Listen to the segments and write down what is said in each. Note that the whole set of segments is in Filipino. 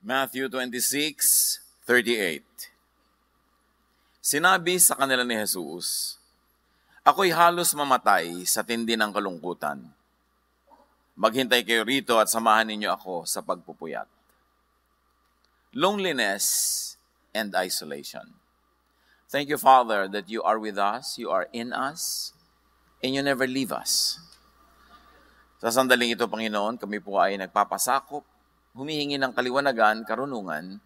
Matthew 26:38. Sinabi sa kanila ni Jesus, "Ako'y halos mamatay sa tindi ng kalungkutan. Maghintay kayo rito at samahan ninyo ako sa pagpupuyat." Loneliness and isolation. Thank you, Father, that you are with us, you are in us, and you never leave us. Sa sandaling ito, Panginoon, kami po ay nagpapasakop, humihingi ng kaliwanagan, karunungan,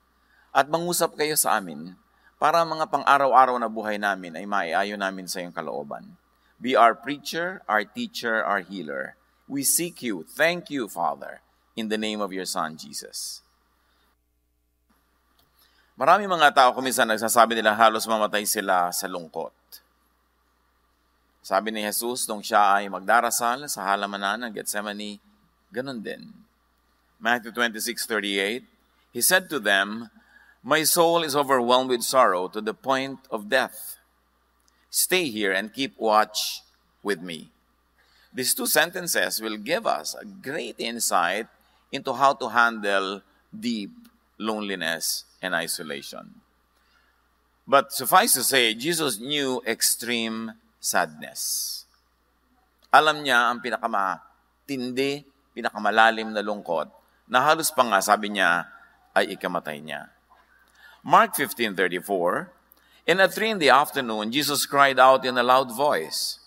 at mangusap kayo sa amin para mga pang-araw-araw na buhay namin ay maiayon namin sa iyong kalooban. Be our preacher, our teacher, our healer. We seek you. Thank you, Father, in the name of your Son, Jesus. Maraming mga tao kuminsan nagsasabi nila halos mamatay sila sa lungkot. Sabi ni Jesus nung siya ay magdarasal sa halamanan ng Gethsemane, ganun din. Matthew 26:38, He said to them, "My soul is overwhelmed with sorrow to the point of death. Stay here and keep watch with me." These two sentences will give us a great insight into how to handle deep loneliness and isolation. But suffice to say, Jesus knew extreme sadness. Alam niya ang pinakamatindi, pinakamalalim na lungkot, na halos pa nga, sabi niya, ay ikamatay niya. Mark 15:34, And at 3 p.m, Jesus cried out in a loud voice,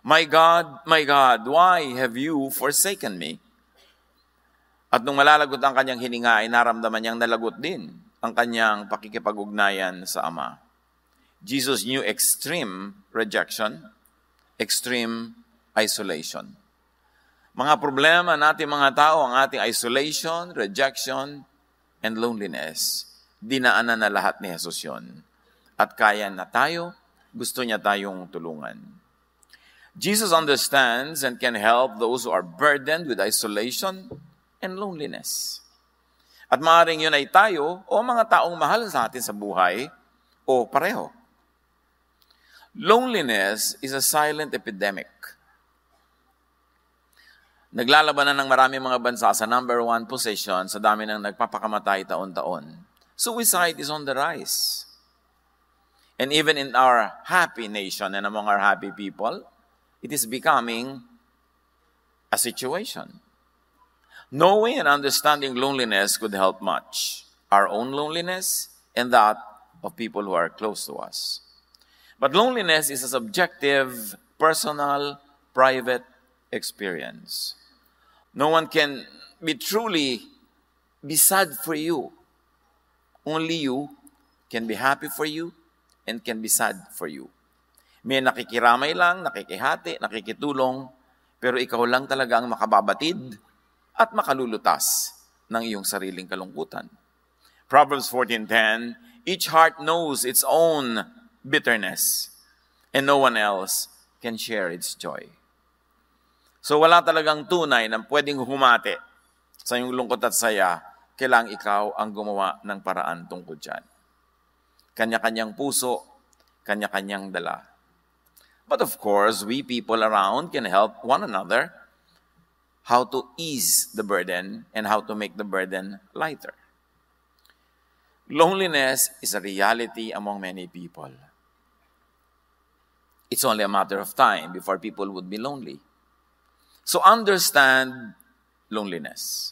my God, why have you forsaken me?" At nung malalagot ang kanyang hininga, ay naramdaman niyang nalagot din ang kanyang pakikipag-ugnayan sa Ama. Jesus knew extreme rejection, extreme isolation. Mga problema natin mga tao, ang ating isolation, rejection, and loneliness, dinaanan na lahat ni Jesus yun. At kaya na tayo, gusto niya tayong tulungan. Jesus understands and can help those who are burdened with isolation and loneliness. At maaaring yun ay tayo o mga taong mahal sa atin sa buhay o pareho. Loneliness is a silent epidemic. Naglalaban na ng maraming mga bansa sa number 1 position sa dami ng nagpapakamatay taon-taon. Suicide is on the rise. And even in our happy nation and among our happy people, it is becoming a situation. Knowing and understanding loneliness could help much. Our own loneliness and that of people who are close to us. But loneliness is a subjective, personal, private experience. No one can be sad for you. Only you can be happy for you and can be sad for you. May nakikiramay lang, nakikihati, nakikitulong, pero ikaw lang talaga ang makababatid at makalulutas ng iyong sariling kalungkutan. Proverbs 14:10, Each heart knows its own bitterness, and no one else can share its joy. So wala talagang tunay na pwedeng humati sa iyong lungkot at saya, kailangang ikaw ang gumawa ng paraan tungkol dyan. Kanya-kanyang puso, kanya-kanyang dala. But of course, we people around can help one another how to ease the burden and how to make the burden lighter. Loneliness is a reality among many people. It's only a matter of time before people would be lonely. So understand loneliness.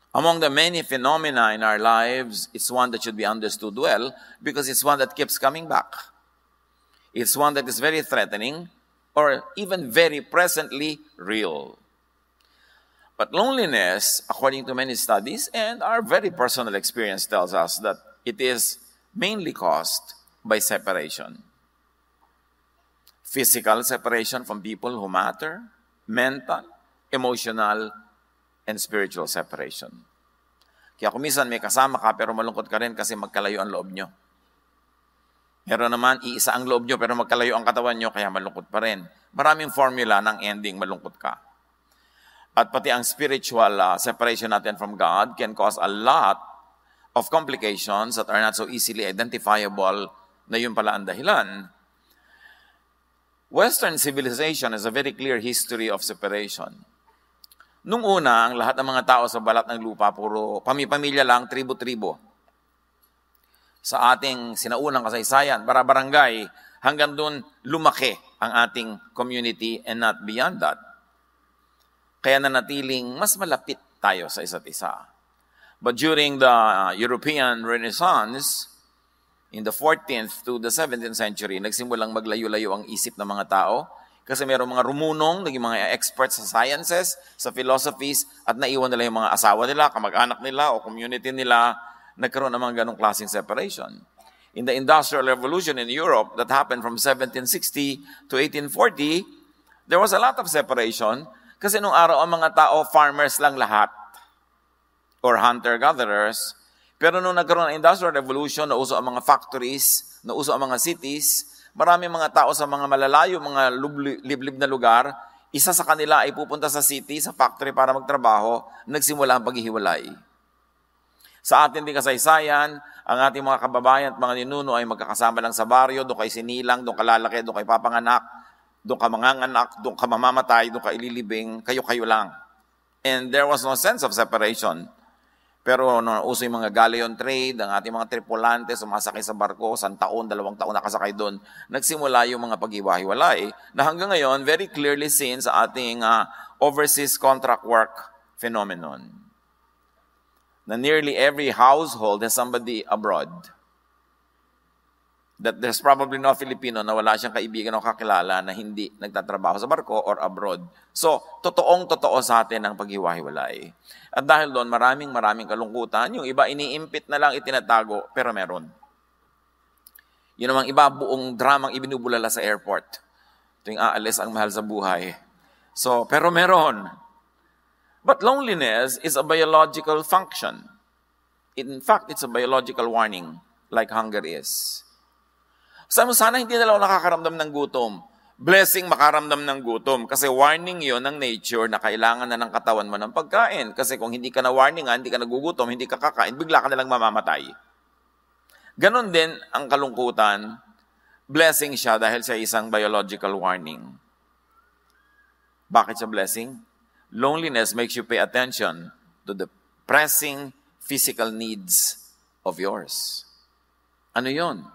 Among the many phenomena in our lives, it's one that should be understood well because it's one that keeps coming back. It's one that is very threatening or even very presently real. But loneliness, according to many studies and our very personal experience tells us that it is mainly caused by separation. Physical separation from people who matter, mental, emotional, and spiritual separation. Kaya kung minsan may kasama ka pero malungkot ka rin kasi magkalayo ang loob nyo. Meron naman, iisa ang loob nyo pero magkalayo ang katawan nyo kaya malungkot pa rin. Maraming formula ng ending malungkot ka. At pati ang spiritual separation natin from God can cause a lot of complications that are not so easily identifiable na yun pala ang dahilan. Western civilization has a very clear history of separation. Nung una, ang lahat ng mga tao sa balat ng lupa, puro pamilya lang, tribo-tribo. Sa ating sinaunang kasaysayan, barangay, hanggang doon lumaki ang ating community and not beyond that. Kaya nanatiling mas malapit tayo sa isa't isa. But during the European Renaissance, in the 14th to the 17th century, nagsimulang maglayo-layo ang isip ng mga tao kasi mayroong mga rumunong, naging mga experts sa sciences, sa philosophies, at naiwan nila yung mga asawa nila, kamag-anak nila, o community nila, nagkaroon ng mga ganong klaseng separation. In the Industrial Revolution in Europe that happened from 1760 to 1840, there was a lot of separation kasi nung araw ang mga tao, farmers lang lahat or hunter-gatherers. Pero nung nagkaroon ng Industrial Revolution, nauso ang mga factories, nauso ang mga cities, maraming mga tao sa mga malalayo, mga liblib na lugar, isa sa kanila ay pupunta sa city, sa factory para magtrabaho, nagsimula ang paghihiwalay. Sa ating din kasaysayan, ang ating mga kababayan at mga ninuno ay magkakasama lang sa baryo, doon kay sinilang, doon ka lalaki, doon kay papanganak, doon ka manganganak, doon ka mamamatay, doon ka ililibing, kayo-kayo lang. And there was no sense of separation. Pero nung uso yung mga galleon trade, ang ating mga tripulante, sumasakay sa barko, 1 taon, 2 taon nakasakay doon, nagsimula yung mga pag-iwa-hiwalay na hanggang ngayon, very clearly seen sa ating overseas contract work phenomenon. Na nearly every household has somebody abroad. That there's probably no Filipino na wala siyang kaibigan o kakilala na hindi nagtatrabaho sa barko or abroad. So, totoong-totoo sa atin ang paghiwa-hiwalay. At dahil doon, maraming kalungkutan. Yung iba, iniimpit na lang, itinatago, pero meron. Yun namang iba, buong dramang ibinubulala sa airport. Tuwing aalis ang mahal sa buhay. So, pero meron. But loneliness is a biological function. In fact, it's a biological warning, like hunger is. Sana hindi na lang nakakaramdam ng gutom. Blessing makaramdam ng gutom kasi warning yon ng nature na kailangan na ng katawan mo ng pagkain. Kasi kung hindi ka na warningan, hindi ka nagugutom, hindi ka kakain, bigla ka na lang mamamatay. Ganon din ang kalungkutan. Blessing siya dahil sa isang biological warning. Bakit siya blessing? Loneliness makes you pay attention to the pressing physical needs of yours. Ano yon?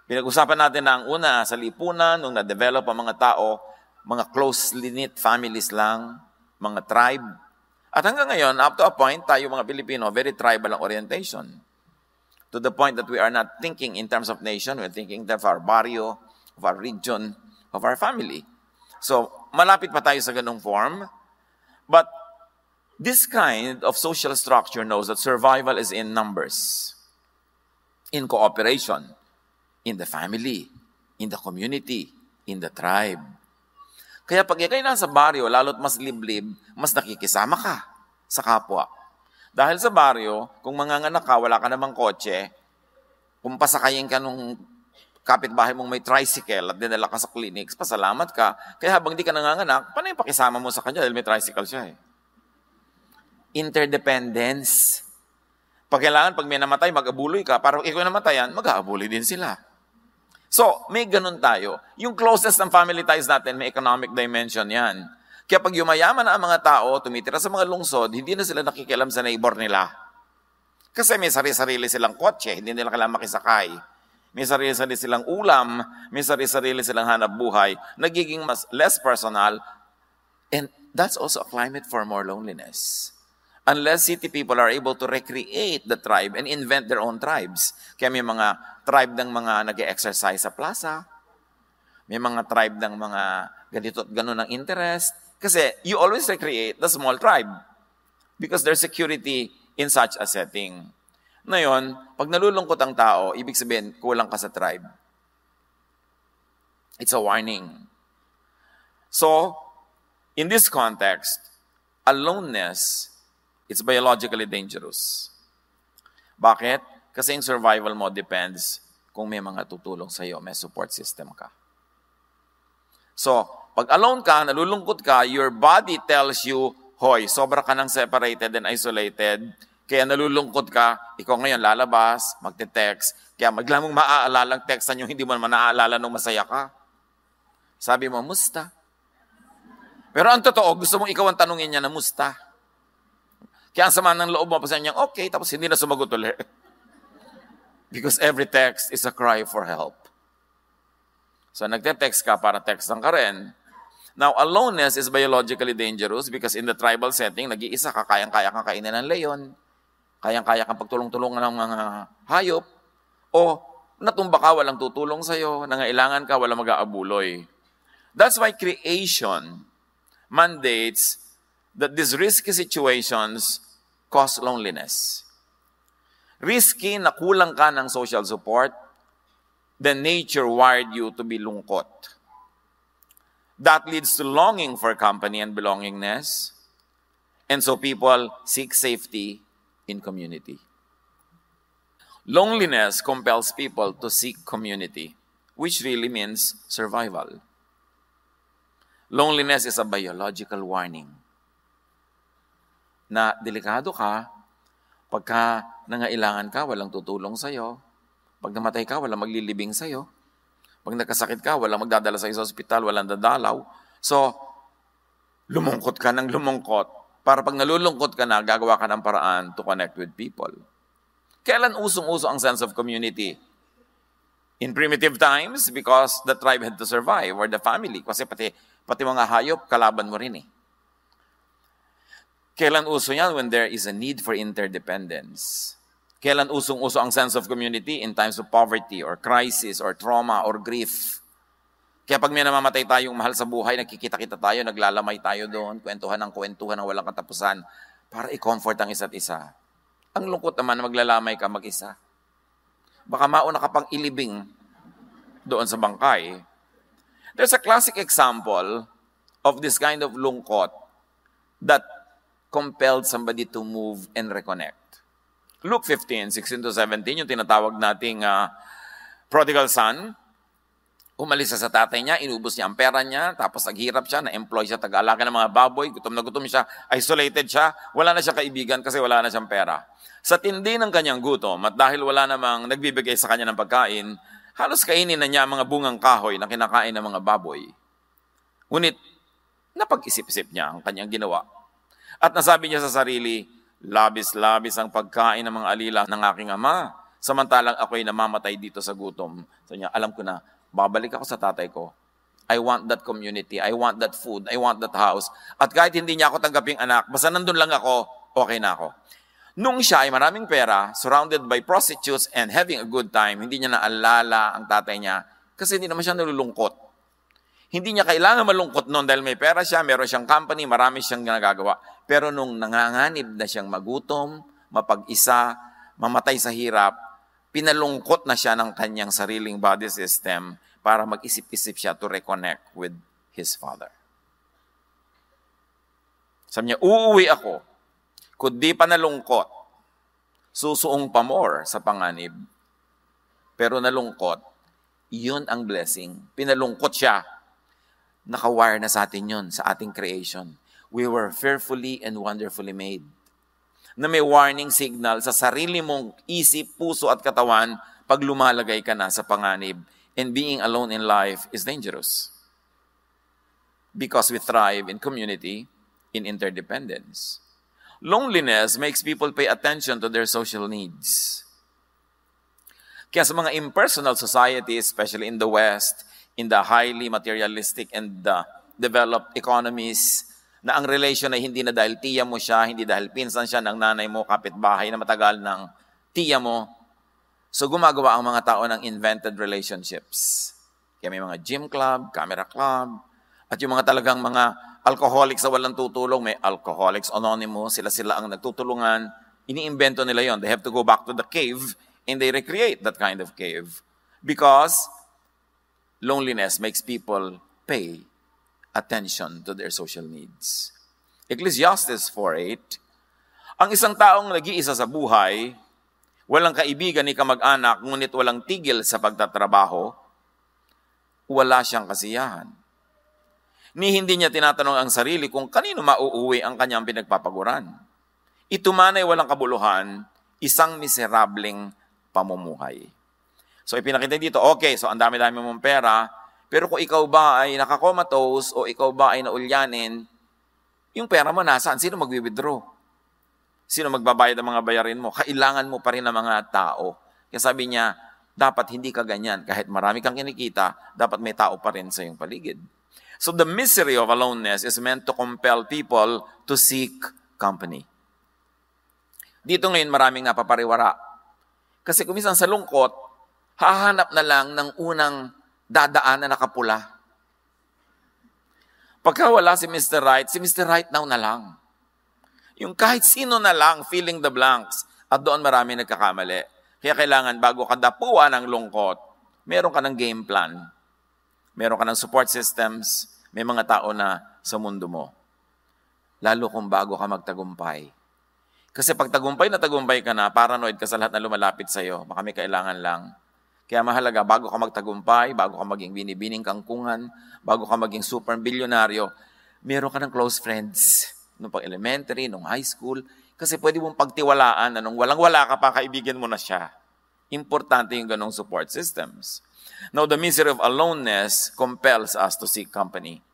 Pinag-usapan natin na ang una sa lipunan, nung na-develop ang mga tao, mga closely knit families lang, mga tribe. At hanggang ngayon, up to a point, tayo mga Pilipino, very tribal ang orientation. To the point that we are not thinking in terms of nation, we're thinking of our barrio, of our region, of our family. So, malapit pa tayo sa ganung form. But this kind of social structure knows that survival is in numbers, in cooperation, in the family, in the community, in the tribe. Kaya pag ikay nasa baryo, lalo't mas liblib, mas nakikisama ka sa kapwa. Dahil sa baryo, kung manganganak ka, wala ka namang kotse, kung pasakayin ka nung kapitbahay mong may tricycle at dinala ka sa clinics, pasalamat ka. Kaya habang di ka nanganganak, paano yung pakisama mo sa kanya dahil may tricycle siya eh? Interdependence. Pag kailangan, pag may namatay, mag-abuloy ka. Para ikaw namatayan, mag-aabuloy din sila. So, may ganun tayo. Yung closest ng family ties natin, may economic dimension yan. Kaya pag yumayaman na ang mga tao, tumitira sa mga lungsod, hindi na sila nakikialam sa neighbor nila. Kasi may sarili-sarili silang kotse, hindi nila kailangan makisakay. May sarili-sarili silang ulam, may sarili-sarili silang hanap buhay, nagiging mas less personal, and that's also a climate for more loneliness. Unless city people are able to recreate the tribe and invent their own tribes. Kaya may mga tribe ng mga nag-exercise sa plaza. May mga tribe ng mga ganito at gano'n ng interest. Kasi you always recreate the small tribe. Because there's security in such a setting. Ngayon, pag nalulungkot ang tao, ibig sabihin, kulang ka sa tribe. It's a warning. So, in this context, aloneness, it's biologically dangerous. Bakit? Kasi yung survival mo depends kung may mga tutulong sa iyo, may support system ka. So, pag alone ka, nalulungkot ka, your body tells you, hoy, sobra ka nang separated and isolated, kaya nalulungkot ka, ikaw ngayon lalabas, magte-text, kaya maglamang maaalalang textan yung hindi mo naman naaalala nung masaya ka. Sabi mo, musta? Pero ang totoo, gusto mong ikaw ang tanungin niya na musta. Kaya ang sama ng loob mo, pasayan niya, okay, tapos hindi na sumagot ulit. Because every text is a cry for help. So nagte-text ka para textan ka rin. Now, aloneness is biologically dangerous because in the tribal setting, nag-iisa ka, kayang-kaya kang kainin ng leon, kayang-kaya kang pagtulong-tulungan ng mga hayop, o natumba ka, walang tutulong sa'yo, nangailangan ka, walang mag-aabuloy. That's why creation mandates that these risky situations cause loneliness. Risky na kulang ka ng social support, then nature wired you to be lungkot. That leads to longing for company and belongingness. And so people seek safety in community. Loneliness compels people to seek community, which really means survival. Loneliness is a biological warning na delikado ka pagka nangailangan ka, walang tutulong sa'yo. Pag namatay ka, walang maglilibing sa'yo. Pag nagkasakit ka, walang magdadala sa'yo sa ospital, walang dadalaw. So, lumungkot ka ng lumungkot. Para pag nalulungkot ka na, gagawa ka ng paraan to connect with people. Kailan usong-uso ang sense of community? In primitive times, because the tribe had to survive, or the family. Kasi pati mga hayop, kalaban mo rin eh. Kailan uso yan? When there is a need for interdependence. Kailan usong-uso ang sense of community? In times of poverty, or crisis, or trauma, or grief. Kaya pag may namamatay tayong mahal sa buhay, nakikita-kita tayo, naglalamay tayo doon, kwentuhan ng walang katapusan, para i-comfort ang isa't isa. Ang lungkot naman na maglalamay ka mag-isa. Baka mauna ka pang ilibing doon sa bangkay. There's a classic example of this kind of lungkot that compelled somebody to move and reconnect. Luke 15, 16-17, yung tinatawag nating prodigal son, umalis sa tatay niya, inubos niya ang pera niya, tapos naghirap siya, na-employ siya, taga-alaga ng mga baboy, gutom na gutom siya, isolated siya, wala na siya kaibigan kasi wala na siyang pera. Sa tindi ng kanyang gutom, at dahil wala namang nagbibigay sa kanya ng pagkain, halos kainin na niya ang mga bungang kahoy na kinakain ng mga baboy. Ngunit, napag-isip-isip niya ang kanyang ginawa. At nasabi niya sa sarili, labis-labis ang pagkain ng mga alila ng aking ama, samantalang ako'y namamatay dito sa gutom. So niya, alam ko na, babalik ako sa tatay ko. I want that community, I want that food, I want that house. At kahit hindi niya ako tanggaping anak, basta nandun lang ako, okay na ako. Nung siya ay maraming pera, surrounded by prostitutes and having a good time, hindi niya naalala ang tatay niya kasi hindi naman siya nalulungkot. Hindi niya kailangan malungkot noon dahil may pera siya, meron siyang company, marami siyang nagagawa. Pero nung nanganganib na siyang magutom, mapag-isa, mamatay sa hirap, pinalungkot na siya ng kanyang sariling body system para mag-isip-isip siya to reconnect with his father. Sabi niya, uuwi ako, kundi pa nalungkot, susuong pa more sa panganib. Pero nalungkot, yun ang blessing. Pinalungkot siya. Nakawire na sa atin yun, sa ating creation. We were fearfully and wonderfully made. Na may warning signal sa sarili mong isip, puso at katawan pag lumalagay ka na sa panganib. And being alone in life is dangerous. Because we thrive in community, in interdependence. Loneliness makes people pay attention to their social needs. Kaya sa mga impersonal societies, especially in the West, in the highly materialistic and developed economies, na ang relation ay hindi na dahil tiya mo siya, hindi dahil pinsan siya ng nanay mo, kapitbahay na matagal ng tiya mo. So gumagawa ang mga tao ng invented relationships. Kaya may mga gym club, camera club, at yung mga talagang mga alcoholics sa walang tutulong, may Alcoholics Anonymous, sila ang nagtutulungan, iniimbento nila yon. They have to go back to the cave and they recreate that kind of cave. Because loneliness makes people pay attention to their social needs. Ecclesiastes 4:8, ang isang taong nag-iisa sa buhay, walang kaibigan ni kamag-anak, ngunit walang tigil sa pagtatrabaho, wala siyang kasiyahan. Ni hindi niya tinatanong ang sarili kung kanino mauuwi ang kanyang pinagpapaguran. Ito man ay walang kabuluhan, isang miserableng pamumuhay. So ipinakita dito, okay, so ang dami-dami mong pera, Pero kung ikaw ba ay nakakomatose o ikaw ba ay naulyanin, yung pera mo nasaan? Sino mag-withdraw? Sino magbabayad ng mga bayarin mo? Kailangan mo pa rin ng mga tao. Kaya sabi niya, dapat hindi ka ganyan. Kahit marami kang kinikita, dapat may tao pa rin sa iyong paligid. So the misery of aloneness is meant to compel people to seek company. Dito ngayon maraming napapariwara. Kasi kung minsan sa lungkot, hahanap na lang ng unang dadaan na nakapula. Pagka wala si Mr. Right, si Mr. Right now na lang. Yung kahit sino na lang, filling the blanks. At doon marami nagkakamali. Kaya kailangan bago ka dapuan ng lungkot, meron ka ng game plan. Meron ka ng support systems. May mga tao na sa mundo mo. Lalo kung bago ka magtagumpay. Kasi pag tagumpay na tagumpay ka na, paranoid ka sa lahat na lumalapit sa'yo. Baka may kailangan lang. Kaya mahalaga, bago ka magtagumpay, bago ka maging binibining kangkungan, bago ka maging super bilyonaryo, meron ka ng close friends. Nung pag-elementary, nung high school. Kasi pwede mong pagtiwalaan na nung walang-wala ka pa, kaibigan mo na siya. Importante yung ganong support systems. Now, the misery of aloneness compels us to seek company.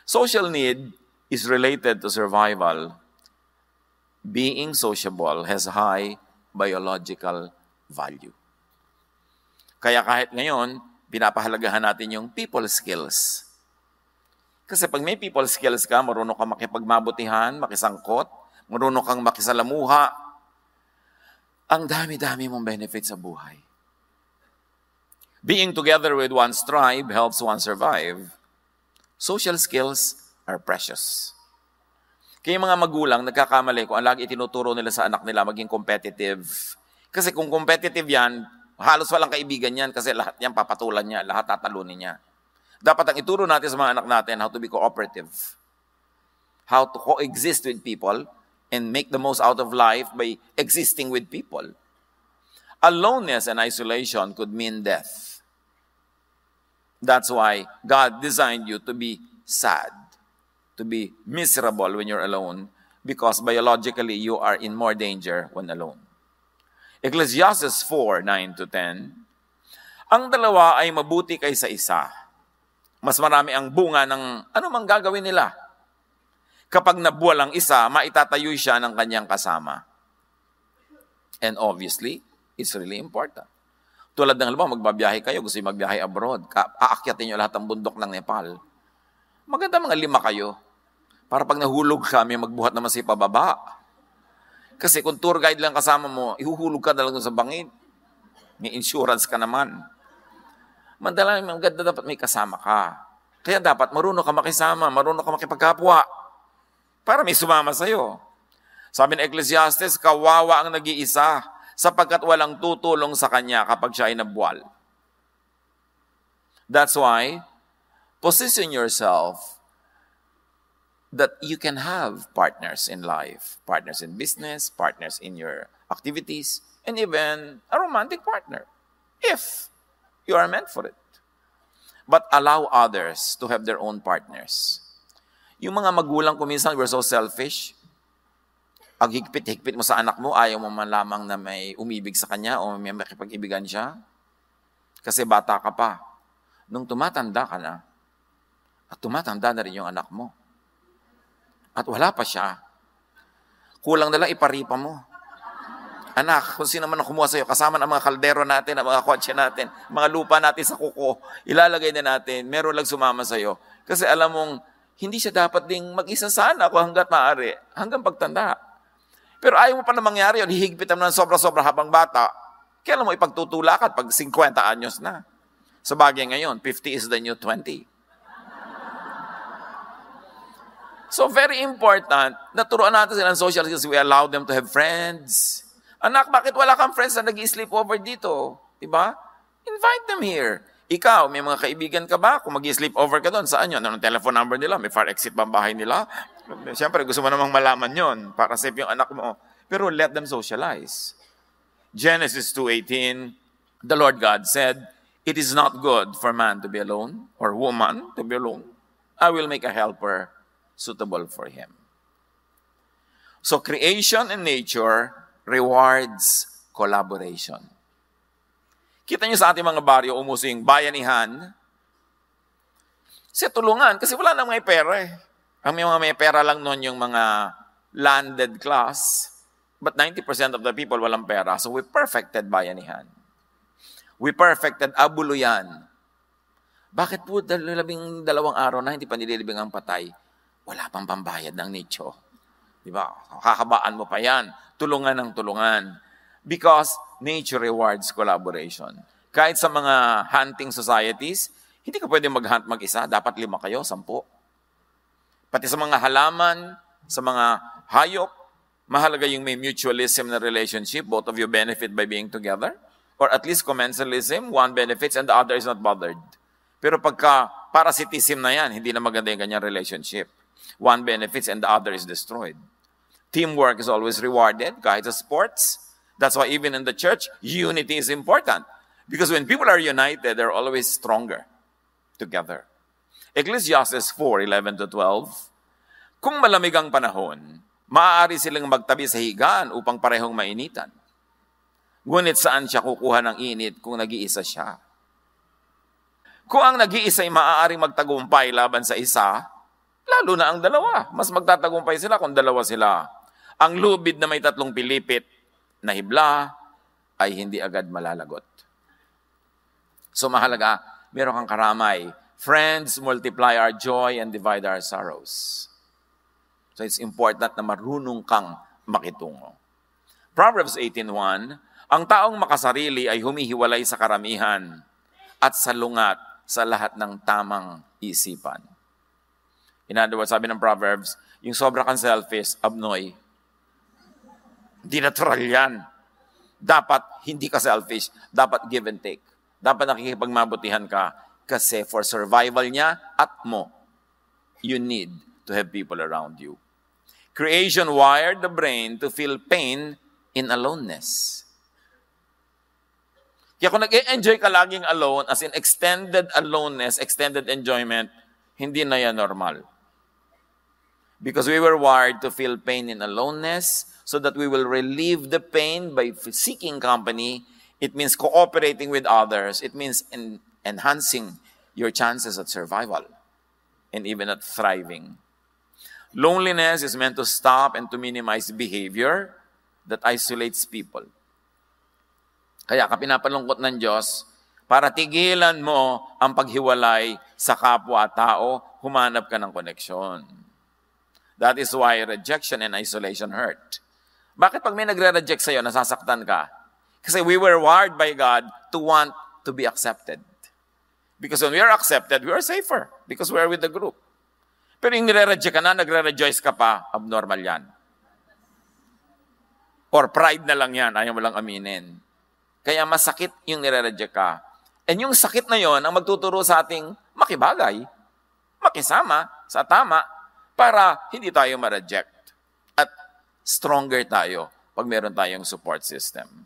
Social need is related to survival. Being sociable has high biological value. Kaya kahit ngayon, pinapahalagahan natin yung people skills. Kasi pag may people skills ka, marunong kang makipagmabutihan, makisangkot, marunong kang makisalamuha, ang dami-dami mong benefits sa buhay. Being together with one's tribe helps one survive. Social skills are precious. Kaya yung mga magulang, nagkakamali kung ang lagi itinuturo nila sa anak nila maging competitive. Kasi kung competitive yan, halos walang kaibigan yan kasi lahat yan papatulan niya, lahat tatalunin niya. Dapat ang ituro natin sa mga anak natin how to be cooperative. How to coexist with people and make the most out of life by existing with people. Aloneness and isolation could mean death. That's why God designed you to be sad, to be miserable when you're alone, because biologically you are in more danger when alone. Ecclesiastes 4:9-10, ang dalawa ay mabuti kaysa isa. Mas marami ang bunga ng anumang gagawin nila. Kapag nabuwal ang isa, maitatayo siya ng kanyang kasama. And obviously, it's really important. Tulad ng halimbawa, magbabiyahe kayo, gusto yung magbiyahe abroad, aakyatin nyo lahat ng bundok ng Nepal. Maganda mga 5 kayo. Para pag nahulog ka, may magbuhat naman sa pababa. Kasi kung tour guide lang kasama mo, ihuhulog ka na lang sa bangin. May insurance ka naman. Madalang maganda dapat may kasama ka. Kaya dapat marunong ka makisama, marunong ka makipagkapwa. Para may sumama sa'yo. Sabi ng Ecclesiastes, kawawa ang nag-iisa sapagkat walang tutulong sa kanya kapag siya ay nabuwal. That's why, position yourself that you can have partners in life, partners in business, partners in your activities, and even a romantic partner, if you are meant for it. But allow others to have their own partners. Yung mga magulang ko minsan, we're so selfish. Ang higpit-higpit mo sa anak mo, ayaw mo man lamang na may umibig sa kanya o may makipag-ibigan siya. Kasi bata ka pa. Nung tumatanda ka na, at tumatanda na rin yung anak mo, at wala pa siya, kulang na lang iparipa mo. Anak, kung sino man ang kumuha sa'yo, kasama ng mga kaldero natin, ang mga kotse natin, mga lupa natin sa kuko, ilalagay na natin, meron lang sumama sa'yo. Kasi alam mong, hindi siya dapat ding mag-isa sana kung hanggat maaari, hanggang pagtanda. Pero ayaw mo pa na mangyari yun, hihigpitan mo ng sobra-sobra habang bata, kailan mo ipagtutulakan pag 50 anyos na. Sa bagay ngayon, 50 is the new 20. So very important, naturuan natin sila ng social skills. We allow them to have friends. Anak, bakit wala kang friends na nag-i-sleep over dito? Diba? Invite them here. Ikaw, may mga kaibigan ka ba? Kung mag-i-sleep over ka doon, saan yun? Anong telephone number nila? May fire exit ba ang bahay nila? Siyempre, gusto mo namang malaman yon para safe yung anak mo. Pero let them socialize. Genesis 2:18, the Lord God said, "It is not good for man to be alone, or woman to be alone. I will make a helper suitable for him." So creation and nature rewards collaboration. Kita niyo sa ating mga baryo, umuso yung bayanihan, Kasi tulungan, kasi wala nang may pera eh. Ang mga may pera lang noon yung mga landed class, but 90% of the people walang pera. So we perfected bayanihan. We perfected abuluyan. Bakit po 12 araw na hindi pa nililibing ang patay? Wala pang pambayad ng nicho. Di ba? Kakabaan mo pa yan. Tulungan ng tulungan. Because nature rewards collaboration. Kahit sa mga hunting societies, hindi ka pwede mag-hunt mag-isa. Dapat 5 kayo, 10. Pati sa mga halaman, sa mga hayop, mahalaga yung may mutualism na relationship. Both of you benefit by being together. Or at least commensalism, one benefits and the other is not bothered. Pero pagka parasitism na yan, hindi na maganda yung kanyang relationship. One benefits and the other is destroyed. Teamwork is always rewarded, kahit sa sports. That's why even in the church, unity is important. Because when people are united, they're always stronger together. Ecclesiastes 4:11-12, kung malamig ang panahon, maaari silang magtabi sa higaan upang parehong mainitan. Ngunit saan siya kukuha ng init kung nag-iisa siya? Kung ang nag-iisa ay maaaring magtagumpay laban sa isa, lalo na ang dalawa. Mas magtatagumpay sila kung dalawa sila. Ang lubid na may 3 pilipit na hibla ay hindi agad malalagot. So mahalaga, meron kang karamay. Friends multiply our joy and divide our sorrows. So it's important na marunong kang makitungo. Proverbs 18:1, ang taong makasarili ay humihiwalay sa karamihan at salungat sa lahat ng tamang isipan. In other words, sabi ng Proverbs, yung sobra kang selfish, abnoy. Di natural yan. Dapat hindi ka selfish. Dapat give and take. Dapat nakikipagmabutihan ka kasi for survival niya at mo, you need to have people around you. Creation wired the brain to feel pain in aloneness. Kaya kung nag-enjoy ka laging alone, as in extended aloneness, extended enjoyment, hindi na yan normal. Because we were wired to feel pain in aloneness so that we will relieve the pain by seeking company. It means cooperating with others. It means enhancing your chances at survival and even at thriving. Loneliness is meant to stop and to minimize behavior that isolates people. Kaya ka pinapalungkot ng Diyos para tigilan mo ang paghiwalay sa kapwa-tao, humanap ka ng koneksyon. That is why rejection and isolation hurt. Bakit pag may nagre-reject sa'yo, nasasaktan ka? Kasi we were wired by God to want to be accepted. Because when we are accepted, we are safer because we are with the group. Pero yung nire-reject ka na, nagre-rejoice ka pa, abnormal yan. Or pride na lang yan, ayaw mo lang aminin. Kaya masakit yung nire-reject ka. And yung sakit na yon ang magtuturo sa ating makibagay, makisama sa tama, para hindi tayo ma-reject. At stronger tayo pag meron tayong support system.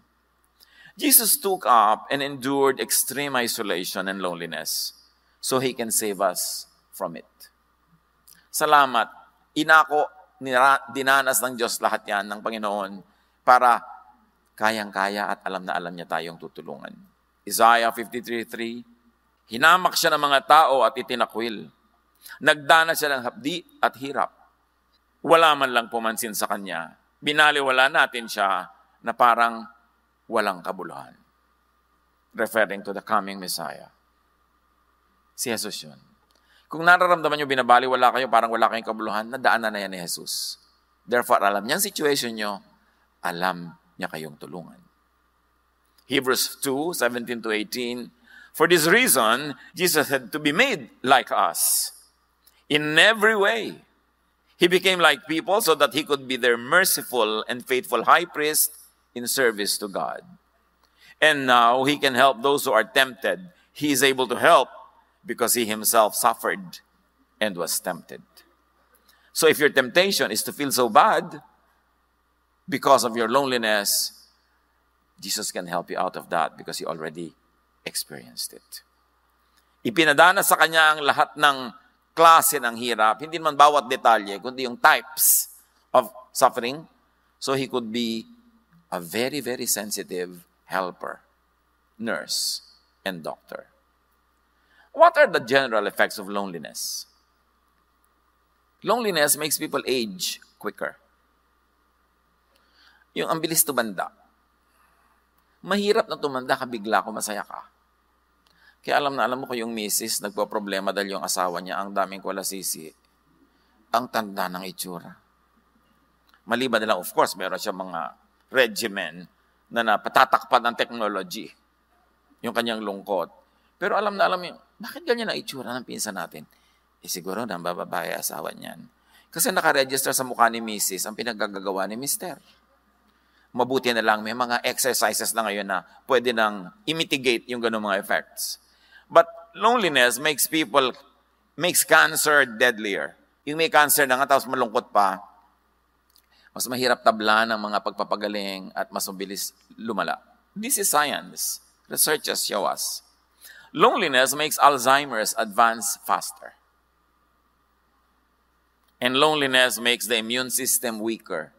Jesus took up and endured extreme isolation and loneliness so He can save us from it. Salamat. Inako, dinanas ng Diyos lahat yan ng Panginoon para kayang-kaya at alam na alam niya tayong tutulungan. Isaiah 53:3, hinamak siya ng mga tao at itinakwil. Nagdana siya ng hapdi at hirap. Wala man lang pumansin sa kanya. Binaliwala natin siya na parang walang kabuluhan. Referring to the coming Messiah. Si Jesus yun. Kung nararamdaman nyo binabaliwala kayo, parang wala kayong kabuluhan, nadaanan na yan ni Jesus. Therefore, alam niya ang situation nyo, alam niya kayong tulungan. Hebrews 2:17-18, for this reason, Jesus had to be made like us. In every way, He became like people so that He could be their merciful and faithful high priest in service to God. And now, He can help those who are tempted. He is able to help because He Himself suffered and was tempted. So if your temptation is to feel so bad because of your loneliness, Jesus can help you out of that because He already experienced it. Ipinadana sa Kanya ang lahat ng klase ng hirap, hindi naman bawat detalye, kundi yung types of suffering, so He could be a very, very sensitive helper, nurse, and doctor. What are the general effects of loneliness? Loneliness makes people age quicker. Yung ang bilis tumanda. Mahirap na tumanda ka bigla kung masaya ka. Kaya alam mo ko yung misis, nagpo-problema dahil yung asawa niya, ang daming kwalasisi. Ang tanda ng itsura. Maliban na lang, of course, meron siya mga regimen na napatatakpan ng technology. Yung kanyang lungkot. Pero alam yung, bakit ganyan ang itsura ng pinsan natin? Siguro nang bababae asawa niyan. Kasi nakaregister sa mukha ni misis ang pinaggagawa ni mister. Mabuti na lang, may mga exercises na ngayon na pwede nang imitigate yung ganung mga effects. But loneliness makes cancer deadlier. Yung may cancer na nga, tapos malungkot pa, mas mahirap tabla ng mga pagpapagaling at mas mabilis lumala. This is science. Researchers show us. Loneliness makes Alzheimer's advance faster. And loneliness makes the immune system weaker.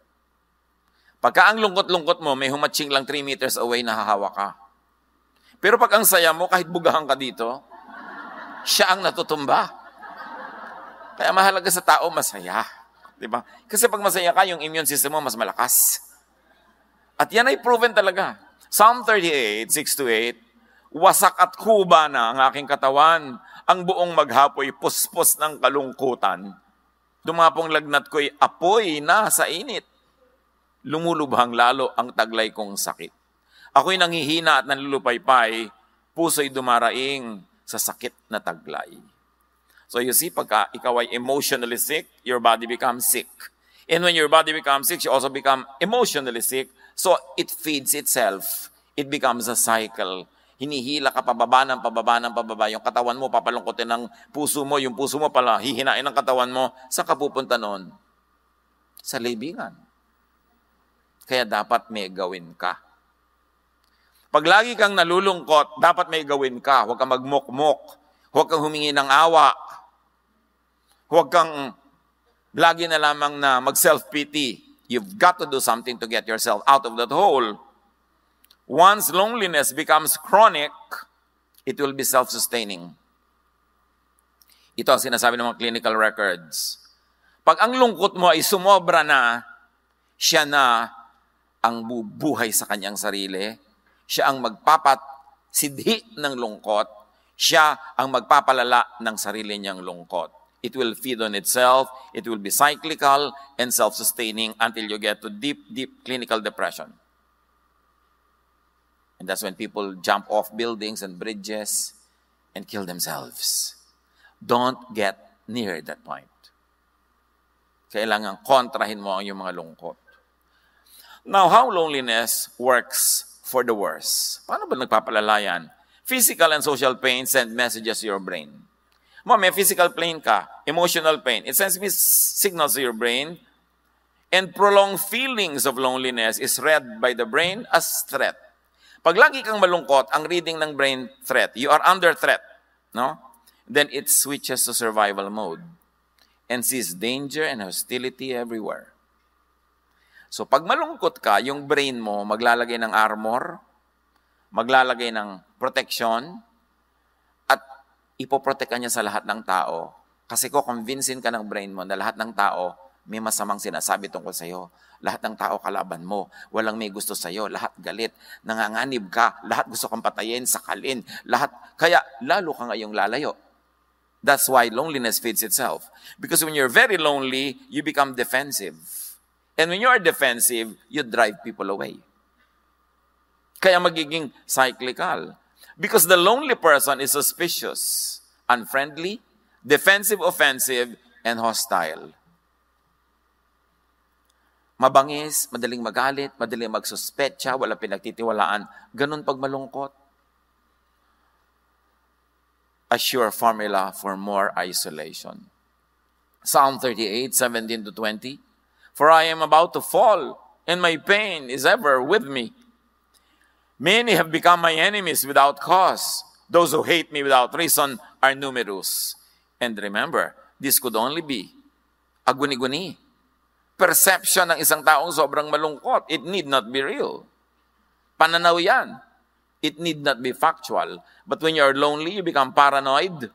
Pagka ang lungkot-lungkot mo, may humatching lang 3 meters away, nahahawa ka. Pero pag ang saya mo, kahit bugahan ka dito, siya ang natutumba. Kaya mahalaga sa tao, masaya. Diba? Kasi pag masaya ka, yung immune system mo mas malakas. At yan ay proven talaga. Psalm 38, 6-8, wasak at kuba na ang aking katawan, ang buong maghapoy puspos ng kalungkutan. Dumapong lagnat ko'y apoy na sa init. Lumulubhang lalo ang taglay kong sakit. Ako'y nanghihina at nanlulupaypay, puso'y dumaraing sa sakit na taglay. So you see, pagka ikaw ay emotionally sick, your body becomes sick. And when your body becomes sick, you also become emotionally sick. So it feeds itself. It becomes a cycle. Hinihila ka pababa. Yung katawan mo, papalungkotin ng puso mo. Yung puso mo pala, hihinain ng katawan mo. Saan ka pupunta nun? Sa libingan. Kaya dapat may gawin ka. Pag lagi kang nalulungkot, dapat may gawin ka. Huwag kang magmukmok. Huwag kang humingi ng awa. Huwag kang lagi na lamang na mag-self-pity. You've got to do something to get yourself out of that hole. Once loneliness becomes chronic, it will be self-sustaining. Ito ang sinasabi ng mga clinical records. Pag ang lungkot mo ay sumobra na, siya na ang bubuhay sa kanyang sarili. Siya ang magpapasidhi ng lungkot. Siya ang magpapalala ng sarili niyang lungkot. It will feed on itself. It will be cyclical and self-sustaining until you get to deep, deep clinical depression. And that's when people jump off buildings and bridges and kill themselves. Don't get near that point. Kailangan kontrahin mo ang iyong mga lungkot. Now, how loneliness works for the worse. Paano ba nagpapalala yan? Physical and social pain send messages to your brain. May physical pain ka, emotional pain. It sends signals to your brain. And prolonged feelings of loneliness is read by the brain as threat. Pag lagi kang malungkot, ang reading ng brain threat. You are under threat. No? Then it switches to survival mode and sees danger and hostility everywhere. So pag malungkot ka, yung brain mo maglalagay ng armor, maglalagay ng protection, at ipoprotektan niya sa lahat ng tao. Kasi convincein ka ng brain mo na lahat ng tao may masamang sinasabi tungkol sa iyo. Lahat ng tao kalaban mo. Walang may gusto sa iyo. Lahat galit. Nanganganib ka. Lahat gusto kang patayin, sakalin. Lahat. Kaya lalo ka ngayong lalayo. That's why loneliness feeds itself. Because when you're very lonely, you become defensive. And when you are defensive, you drive people away. Kaya magiging cyclical. Because the lonely person is suspicious, unfriendly, defensive, offensive, and hostile. Mabangis, madaling magalit, madaling magsuspetsa, wala pinagtitiwalaan. Ganun pag malungkot. A sure formula for more isolation. Psalm 38, 17-20. For I am about to fall, and my pain is ever with me. Many have become my enemies without cause. Those who hate me without reason are numerous. And remember, this could only be a guni-guni. Perception ng isang taong sobrang malungkot. It need not be real. Pananaw yan. It need not be factual. But when you're lonely, you become paranoid.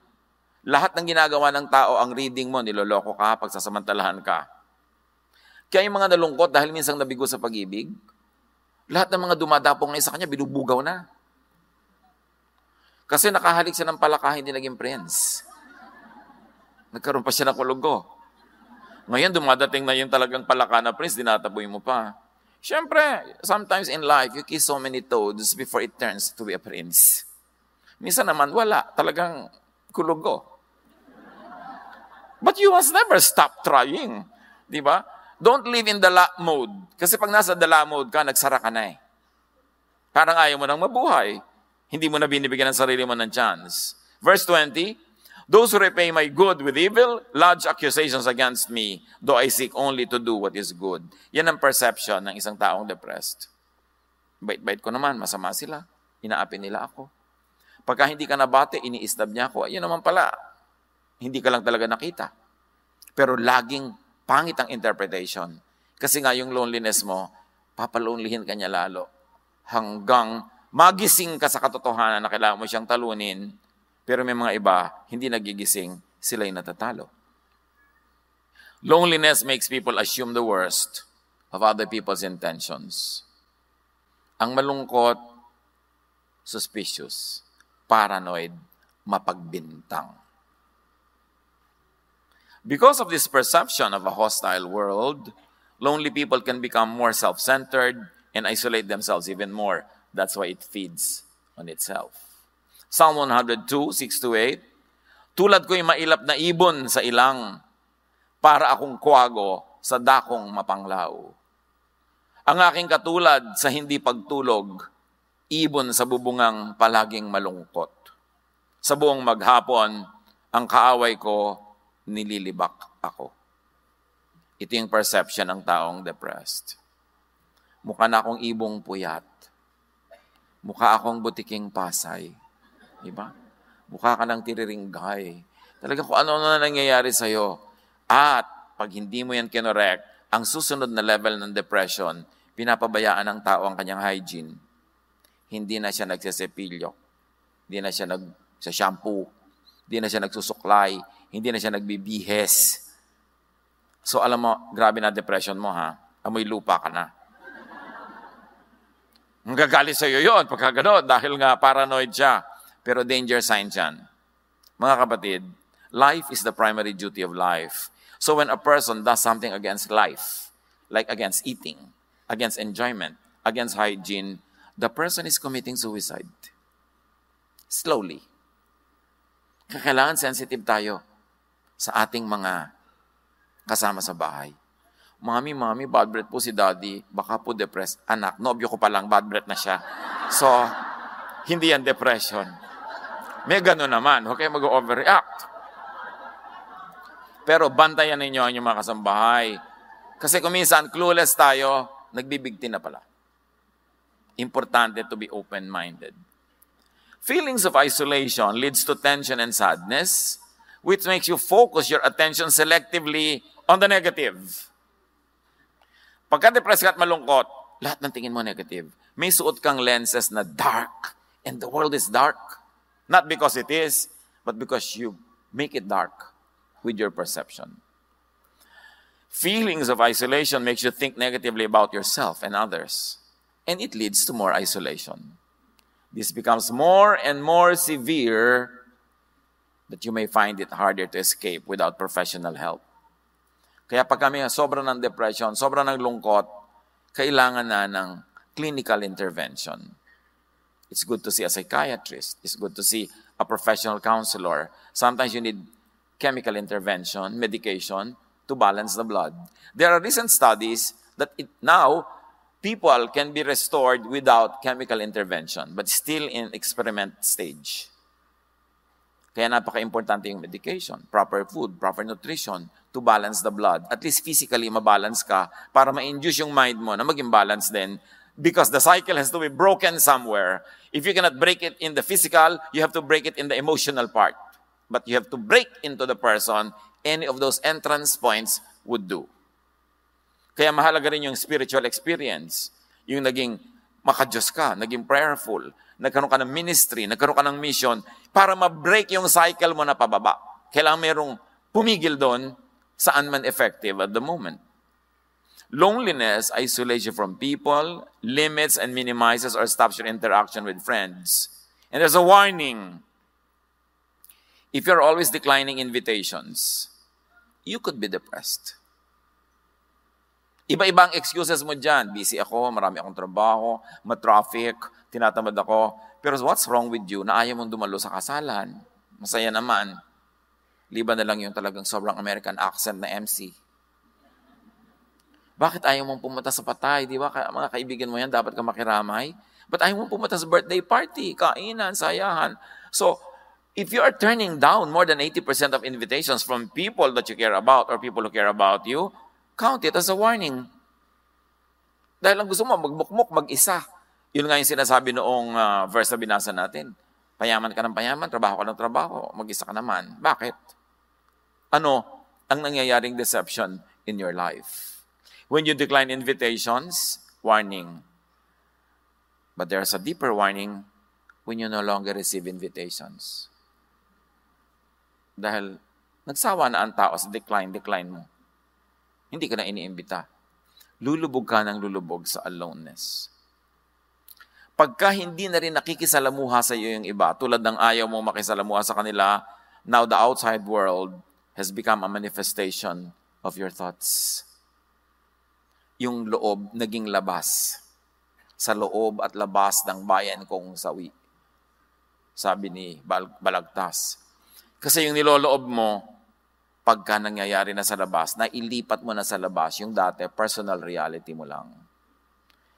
Lahat ng ginagawa ng tao, ang reading mo, niloloko ka, pagsasamantalahan ka. Kaya yung mga nalungkot dahil minsan nabigo sa pag-ibig, lahat ng mga dumadapong na sa kanya, binubugaw na. Kasi nakahalik siya ng palaka, hindi naging prince. Nagkaroon pa siya ng kulugo. Ngayon, dumadating na yung talagang palaka na prince, dinataboy mo pa. Siyempre, sometimes in life, you kiss so many toads before it turns to be a prince. Minsan naman, wala. Talagang kulugo. But you must never stop trying. Di ba? Don't live in the la mode. Kasi pag nasa the la mode ka, nagsara ka na eh. Parang ayaw mo nang mabuhay. Hindi mo na binibigyan ng sarili mo ng chance. Verse 20, those who repay my good with evil, lodge accusations against me, though I seek only to do what is good. Yan ang perception ng isang taong depressed. Bait-bait ko naman, masama sila. Inaapi nila ako. Pagka hindi ka nabate, iniistab niya ako. Ayun naman pala, hindi ka lang talaga nakita. Pero laging pangit ang interpretation. Kasi nga yung loneliness mo, papalonelihin ka niya lalo. Hanggang magising ka sa katotohanan na kailangan mo siyang talunin, pero may mga iba, hindi nagigising, sila'y natatalo. Loneliness makes people assume the worst of other people's intentions. Ang malungkot, suspicious, paranoid, mapagbintang. Because of this perception of a hostile world, lonely people can become more self-centered and isolate themselves even more. That's why it feeds on itself. Psalm 102, 6-8, tulad ko'y mailap na ibon sa ilang, para akong kuwago sa dakong mapanglaw. Ang aking katulad sa hindi pagtulog, ibon sa bubungang palaging malungkot. Sa buong maghapon, ang kaaway ko, nililibak ako. Ito yung perception ng taong depressed. Mukha na akong ibong puyat. Mukha akong butiking pasay. Diba? Mukha ka ng tiriringgay. Talaga kung ano na nangyayari sa'yo. At pag hindi mo yan kinorek, ang susunod na level ng depression, pinapabayaan ng tao ang kanyang hygiene. Hindi na siya nagsesepilyo. Hindi na siya nagsa-shampoo. Hindi na siya nagsusuklay. Hindi na siya nagbibihes. So alam mo, grabe na depression mo ha. Amoy lupa ka na. Ang gagalit sa'yo yun pagka gano'n dahil nga paranoid siya. Pero danger sign yan. Mga kapatid, life is the primary duty of life. So when a person does something against life, like against eating, against enjoyment, against hygiene, the person is committing suicide. Slowly. Kailangan sensitive tayo sa ating mga kasama sa bahay. Mami, bad breath po si daddy. Baka po depressed. Anak, nobyo ko pa lang, bad breath na siya. So, hindi yan depression. May gano'n naman. Huwag kayo mag-overreact. Pero bantayan ninyo ang inyong mga kasambahay. Kasi kung minsan, clueless tayo, nagbibigti na pala. Importante to be open-minded. Feelings of isolation leads to tension and sadness, which makes you focus your attention selectively on the negative. Pagka-depressed ka at malungkot, lahat ng tingin mo negative. May suot kang lenses na dark, and the world is dark. Not because it is, but because you make it dark with your perception. Feelings of isolation makes you think negatively about yourself and others, and it leads to more isolation. This becomes more and more severe that you may find it harder to escape without professional help. Kaya pag kami sobrang ng depression, sobrang ng lungkot, kailangan na ng clinical intervention. It's good to see a psychiatrist. It's good to see a professional counselor. Sometimes you need chemical intervention, medication, to balance the blood. There are recent studies that now people can be restored without chemical intervention, but still in experiment stage. Kaya napaka-importante yung medication, proper food, proper nutrition to balance the blood. At least physically, mabalance ka para ma-induce yung mind mo na maging balance din because the cycle has to be broken somewhere. If you cannot break it in the physical, you have to break it in the emotional part. But you have to break into the person. Any of those entrance points would do. Kaya mahalaga rin yung spiritual experience. Yung naging Maka-Diyos ka, naging prayerful, nagkaroon ka ng ministry, nagkaroon ka ng mission, para ma-break yung cycle mo na pababa. Kailangan merong pumigil doon saan man effective at the moment. Loneliness isolates you from people, limits and minimizes or stops your interaction with friends. And there's a warning. If you're always declining invitations, you could be depressed. Iba-ibang excuses mo dyan. Busy ako, marami akong trabaho, ma-traffic, tinatamad ako. Pero what's wrong with you na ayaw mong dumalo sa kasalan? Masaya naman. Liban na lang yung talagang sobrang American accent na MC. Bakit ayaw mong pumunta sa patay? Di ba? Mga kaibigan mo yan, dapat ka makiramay. Ba't ayaw mong pumunta sa birthday party? Kainan, sayahan. So, if you are turning down more than 80% of invitations from people that you care about or people who care about you, count it as a warning. Dahil lang gusto mo, magmukmuk, mag-isa. Yun nga yung sinasabi noong verse na binasa natin. Payaman ka ng payaman, trabaho ka ng trabaho, mag-isa ka naman. Bakit? Ano ang nangyayaring deception in your life? When you decline invitations, warning. But there's a deeper warning when you no longer receive invitations. Dahil nagsawa na ang tao sa decline mo. Hindi ka na iniimbita. Lulubog ka ng lulubog sa aloneness. Pagka hindi na rin nakikisalamuha sa iyo yung iba, tulad ng ayaw mong makisalamuha sa kanila, now the outside world has become a manifestation of your thoughts. Yung loob naging labas. Sa loob at labas ng bayan kong sawi. Sabi ni Balagtas. Kasi yung niloloob mo, pagka nangyayari na sa labas, na ilipat mo na sa labas yung dati, personal reality mo lang.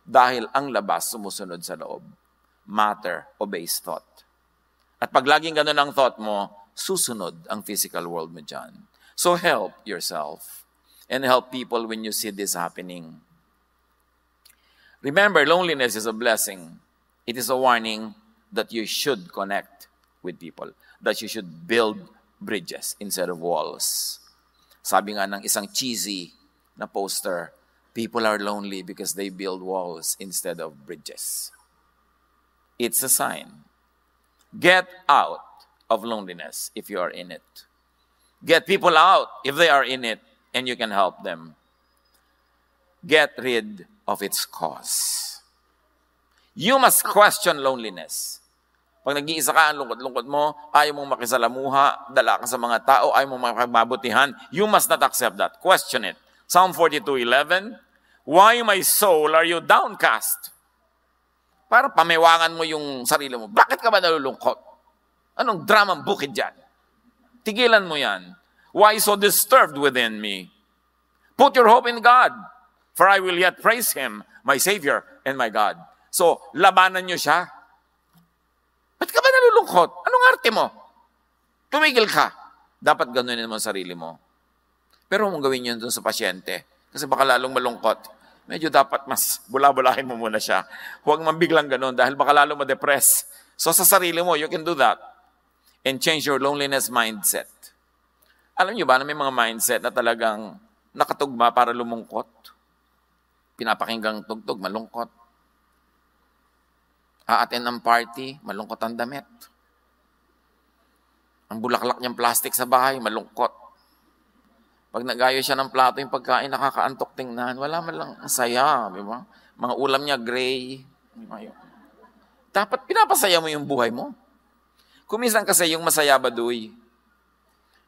Dahil ang labas sumusunod sa loob. Matter obeys thought. At pag laging ganun ang thought mo, susunod ang physical world mo dyan. So help yourself and help people when you see this happening. Remember, loneliness is a blessing. It is a warning that you should connect with people, that you should build bridges instead of walls. Sabi nga ng isang cheesy na poster, people are lonely because they build walls instead of bridges. It's a sign. Get out of loneliness if you are in it. Get people out if they are in it and you can help them. Get rid of its cause. You must question loneliness. Pag nag-iisa ka, ang lungkot-lungkot mo, ayaw mong makisalamuha, dala ka sa mga tao, ayaw mong makapagmabutihan, you must not accept that. Question it. Psalm 42:11, why my soul are you downcast? Para pamiwangan mo yung sarili mo. Bakit ka ba nalulungkot? Anong dramang bukid dyan? Tigilan mo yan. Why so disturbed within me? Put your hope in God, for I will yet praise Him, my Savior and my God. So, labanan nyo siya. Ba't ka ba nalulungkot? Anong arte mo? Tumigil ka. Dapat ganunin mo ang sarili mo. Pero huwag mong gawin yun dun sa pasyente. Kasi baka lalong malungkot. Medyo dapat mas bula-bulahin mo muna siya. Huwag man biglang ganun dahil baka lalong ma-depress. So sa sarili mo, you can do that. And change your loneliness mindset. Alam niyo ba na may mga mindset na talagang nakatugma para lumungkot? Pinapakinggang tugtog, malungkot. Aaten ng party, malungkot ang damit. Ang bulaklak niyang plastic sa bahay, malungkot. Pag nagayo siya ng plato, yung pagkain, nakakaantok tingnan. Wala man lang ang saya, di ba? Mga ulam niya, gray. Dapat pinapasaya mo yung buhay mo. Kumisan kasi yung masaya baduy.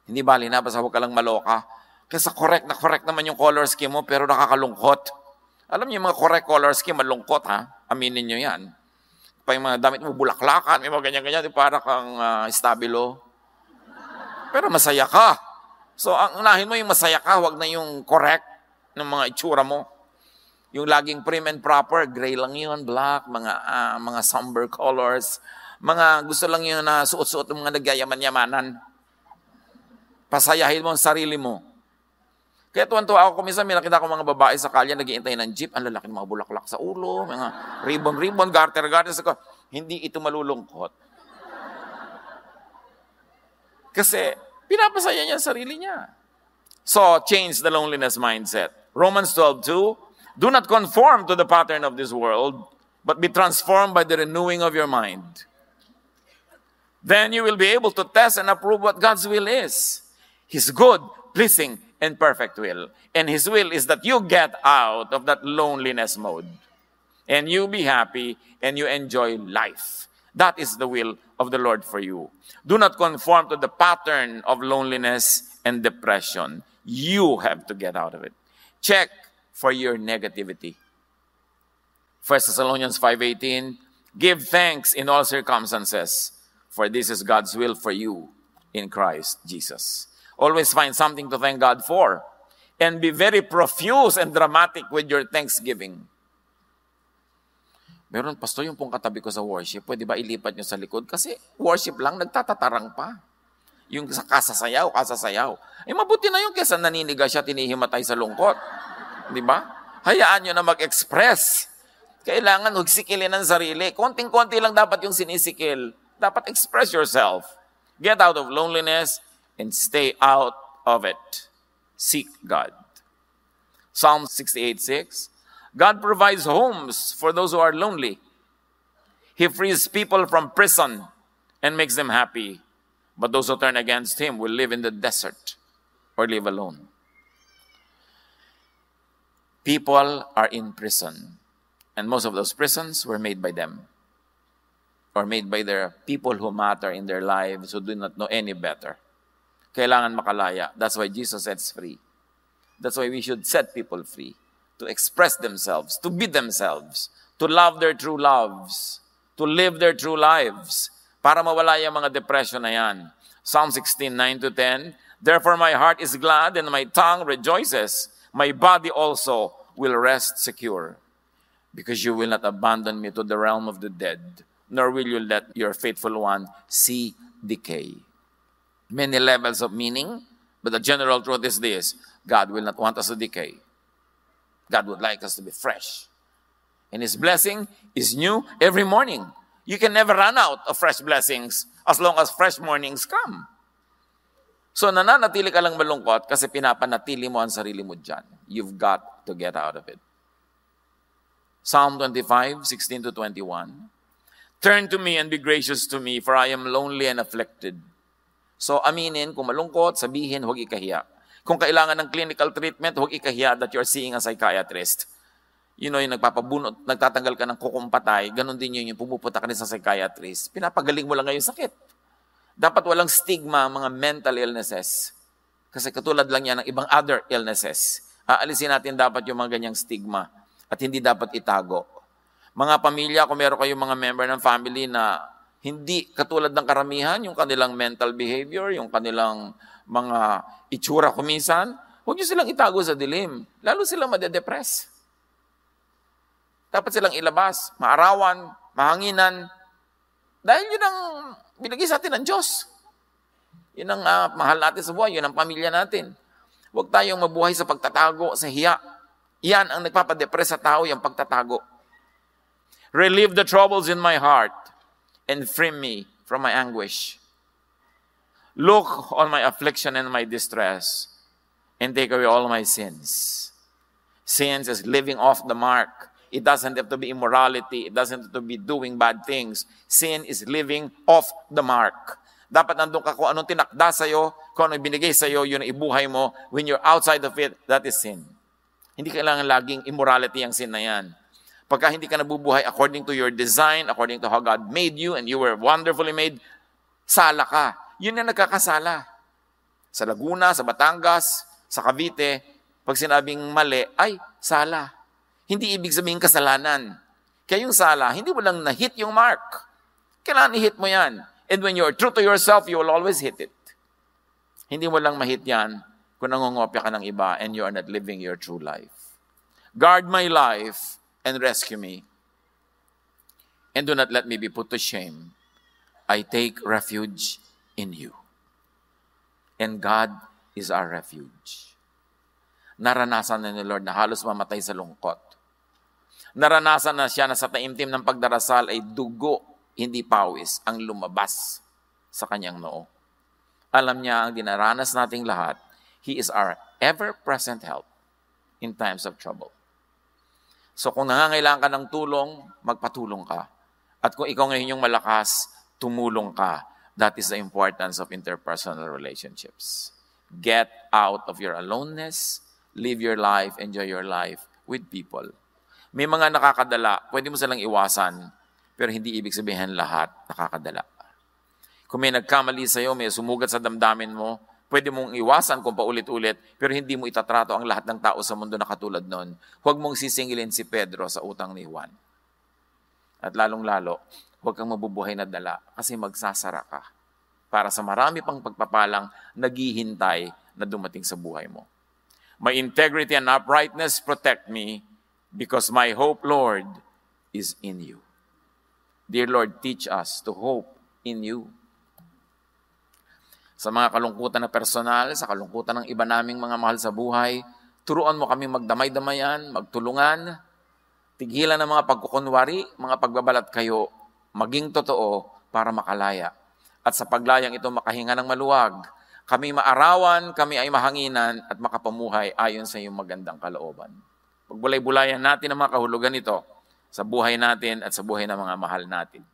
Hindi bali na, basta huwag ka lang maloka. Kasi correct naman yung color scheme mo, pero nakakalungkot. Alam niyo yung mga correct color scheme, malungkot ha? Aminin niyo yan. Pa yung mga damit mo bulaklakan, may mga ganyan-ganyan, para kang stabilo. Pero masaya ka. So, ang unahin mo yung masaya ka, wag na yung correct ng mga itsura mo. Yung laging prim and proper, gray lang yun, black, mga somber colors. Mga gusto lang yun na suot-suot ng mga nagyayaman-yamanan. Pasayahin mo ang sarili mo. Kaya tuwan-tuwa ako, kuminsan may nakita ko mga babae sa kalye, nag-iintay ng jeep, ang lalaki ng mga bulaklak sa ulo, mga ribbon-ribbon, garter-garter. Hindi ito malulungkot. Kasi pinapasaya niya ang sarili niya. So, change the loneliness mindset. Romans 12:2, do not conform to the pattern of this world, but be transformed by the renewing of your mind. Then you will be able to test and approve what God's will is. His good, pleasing, and perfect will. And His will is that you get out of that loneliness mode. And you be happy and you enjoy life. That is the will of the Lord for you. Do not conform to the pattern of loneliness and depression. You have to get out of it. Check for your negativity. 1 Thessalonians 5:18, give thanks in all circumstances, for this is God's will for you in Christ Jesus. Always find something to thank God for. And be very profuse and dramatic with your thanksgiving. Meron, pastor, yung pong katabi ko sa worship, pwede ba ilipat nyo sa likod? Kasi worship lang, nagtatatarang pa. Yung kasasayaw. Eh, mabuti na yung kesa naniniga siya, tinihimatay sa lungkot. Di ba? Hayaan nyo na mag-express. Kailangan hugsikilin ang sarili. Konting-konti lang dapat yung sinisikil. Dapat express yourself. Get out of loneliness and stay out of it. Seek God. Psalm 68:6. God provides homes for those who are lonely. He frees people from prison and makes them happy. But those who turn against Him will live in the desert or live alone. People are in prison. And most of those prisons were made by them. Or made by their people who matter in their lives, who do not know any better. Kailangan makalaya. That's why Jesus sets free. That's why we should set people free. To express themselves, to be themselves, to love their true loves, to live their true lives, para mawala yung mga depression na yan. Psalm 16:9-10, therefore my heart is glad and my tongue rejoices. My body also will rest secure. Because you will not abandon me to the realm of the dead, nor will you let your faithful one see decay. Many levels of meaning, but the general truth is this: God will not want us to decay. God would like us to be fresh. And His blessing is new every morning. You can never run out of fresh blessings as long as fresh mornings come. So nananatili ka lang malungkot kasi pinapanatili mo ang sarili mo dyan. You've got to get out of it. Psalm 25:16-21. Turn to me and be gracious to me, for I am lonely and afflicted. So aminin, kung malungkot, sabihin, huwag ikahiya. Kung kailangan ng clinical treatment, huwag ikahiya that you're seeing a psychiatrist. You know, yung nagpapabunot, nagtatanggal ka ng kukumpatay, ganun din yun, yung pumupunta ka rin sa psychiatrist. Pinapagaling mo lang ngayon sakit. Dapat walang stigma mga mental illnesses. Kasi katulad lang yan ng ibang other illnesses. Aalisin natin dapat yung mga ganyang stigma at hindi dapat itago. Mga pamilya, kung meron kayong mga member ng family na hindi katulad ng karamihan, yung kanilang mental behavior, yung kanilang mga itsura kuminsan, huwag nyo silang itago sa dilim. Lalo silang madedepress. Dapat silang ilabas, maarawan, mahanginan. Dahil yun ang binigay sa atin ng Diyos. Yun ang mahal natin sa buhay, yun ang pamilya natin. Huwag tayong mabuhay sa pagtatago, sa hiya. Yan ang nagpapadepress sa tao, yung pagtatago. Relieve the troubles in my heart and free me from my anguish. Look on my affliction and my distress and take away all my sins. Sins is living off the mark. It doesn't have to be immorality. It doesn't have to be doing bad things. Sin is living off the mark. Dapat nandun ka kung anong tinakda sa'yo, kung anong binigay sa'yo, yun ang ibuhay mo. When you're outside of it, that is sin. Hindi kailangan laging immorality ang sin na yan. Pagka hindi ka nabubuhay according to your design, according to how God made you, and you were wonderfully made, sala ka. Yun na nagkakasala. Sa Laguna, sa Batangas, sa Cavite, pag sinabing mali, ay, sala. Hindi ibig sabihin kasalanan. Kaya yung sala, hindi mo lang na-hit yung mark. Kailangan i-hit mo yan. And when you're true to yourself, you will always hit it. Hindi mo lang ma-hit yan kung nangungopya ka ng iba and you are not living your true life. Guard my life and rescue me. And do not let me be put to shame. I take refuge in you. And God is our refuge. Naranasan na ni Lord na halos mamatay sa lungkot. Naranasan na siya na sa taimtim ng pagdarasal ay dugo, hindi pawis, ang lumabas sa kanyang noo. Alam niya ang dinaranas nating lahat. He is our ever-present help in times of trouble. So kung nangangailangan ka ng tulong, magpatulong ka. At kung ikaw ngayon yung malakas, tumulong ka. That is the importance of interpersonal relationships. Get out of your aloneness, live your life, enjoy your life with people. May mga nakakadala, pwede mo silang iwasan, pero hindi ibig sabihin lahat nakakadala. Kung may nagkamali sa'yo, may sumugat sa damdamin mo, pwede mong iwasan kung paulit-ulit, pero hindi mo itatrato ang lahat ng tao sa mundo na katulad nun. Huwag mong sisingilin si Pedro sa utang ni Juan. At lalong-lalo, huwag kang mabubuhay na dala kasi magsasara ka para sa marami pang pagpapalang naghihintay na dumating sa buhay mo. My integrity and uprightness protect me because my hope, Lord, is in you. Dear Lord, teach us to hope in you. Sa mga kalungkutan na personal, sa kalungkutan ng iba naming mga mahal sa buhay, turuan mo kami magdamay-damayan, magtulungan, tigilan ng mga pagkukunwari, mga pagbabalat kayo, maging totoo para makalaya. At sa paglayang ito makahinga ng maluwag, kami maarawan, kami ay mahanginan at makapamuhay ayon sa iyong magandang kalooban. Pagbulay-bulayan natin ang mga kahulugan nito sa buhay natin at sa buhay ng mga mahal natin.